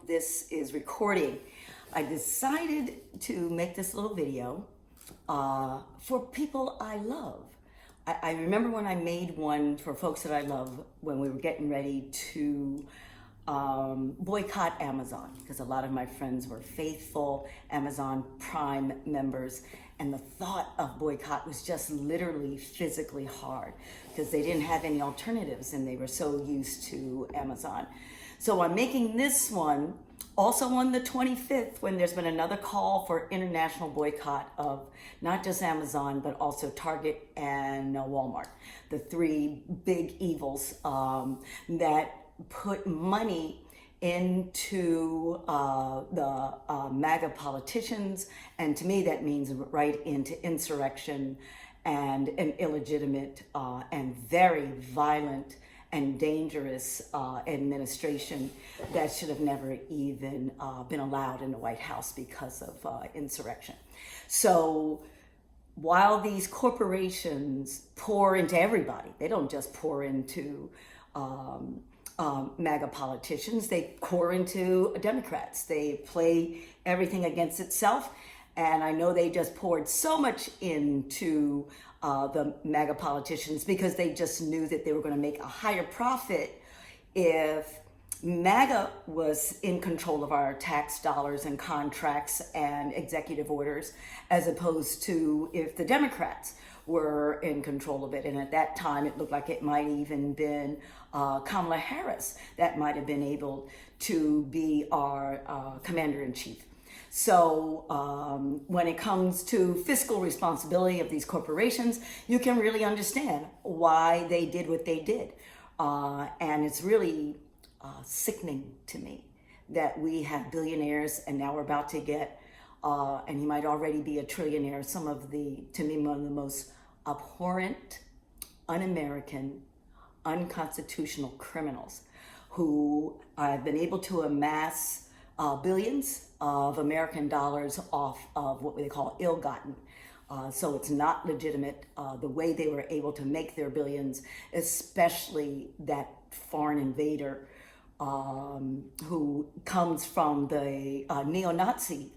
this is recording, I decided to make this little video for people I love. I remember when I made one for folks that I love when we were getting ready to boycott Amazon, because a lot of my friends were faithful Amazon Prime members, and the thought of boycott was just literally physically hard because they didn't have any alternatives and they were so used to Amazon. So I'm making this one also on the 25th, when there's been another call for international boycott of not just Amazon, but also Target and Walmart, the three big evils that put money into the MAGA politicians. And to me, that means right into insurrection and an illegitimate and very violent and dangerous administration that should have never even been allowed in the White House because of insurrection. So while these corporations pour into everybody, they don't just pour into MAGA politicians, they pour into Democrats. They play everything against itself. And I know they just poured so much into the MAGA politicians because they just knew that they were going to make a higher profit if MAGA was in control of our tax dollars and contracts and executive orders, as opposed to if the Democrats were in control of it. And at that time, it looked like it might even been Kamala Harris that might have been able to be our commander-in-chief. So when it comes to fiscal responsibility of these corporations, you can really understand why they did what they did. And it's really sickening to me that we have billionaires, and now we're about to get, and he might already be a trillionaire, some of the, to me, one of the most abhorrent, un-American, unconstitutional criminals who have been able to amass billions of American dollars off of what they call ill-gotten. So it's not legitimate the way they were able to make their billions, especially that foreign invader who comes from the neo-Nazi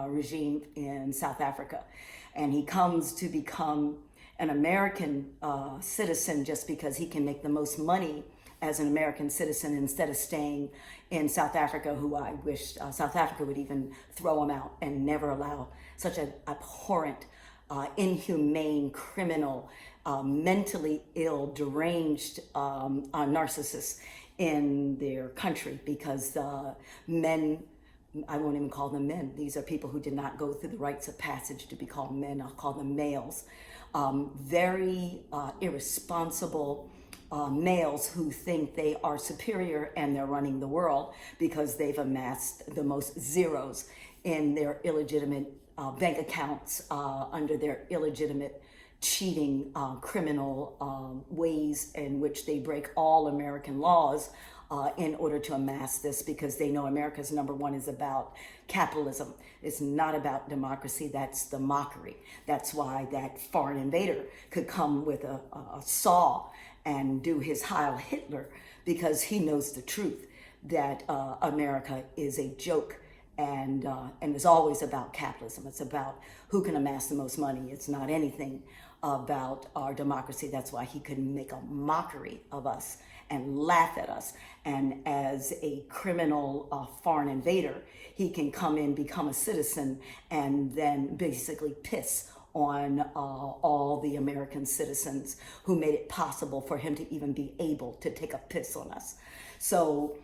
regime in South Africa. And he comes to become an American citizen just because he can make the most money as an American citizen instead of staying in South Africa, who I wish South Africa would even throw him out and never allow such an abhorrent, inhumane, criminal, mentally ill, deranged narcissist in their country, because men, I won't even call them men. These are people who did not go through the rites of passage to be called men. I'll call them males. Very irresponsible males who think they are superior and they're running the world because they've amassed the most zeros in their illegitimate bank accounts under their illegitimate, cheating, criminal ways in which they break all American laws in order to amass this, because they know America's number one is about capitalism. It's not about democracy. That's the mockery. That's why that foreign invader could come with a saw and do his Heil Hitler, because he knows the truth that America is a joke, and it's always about capitalism. It's about who can amass the most money. It's not anything about our democracy. That's why he could make a mockery of us and laugh at us. And as a criminal foreign invader, he can come in, become a citizen, and then basically piss on all the American citizens who made it possible for him to even be able to take a piss on us. So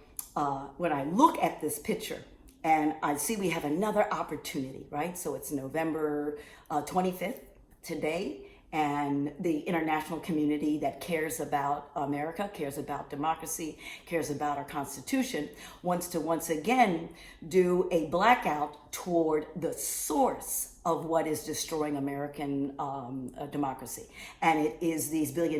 when I look at this picture and I see we have another opportunity, right? So it's November 25th today, and the international community that cares about America, cares about democracy, cares about our Constitution, wants to once again do a blackout toward the source of what is destroying American democracy. And it is these billion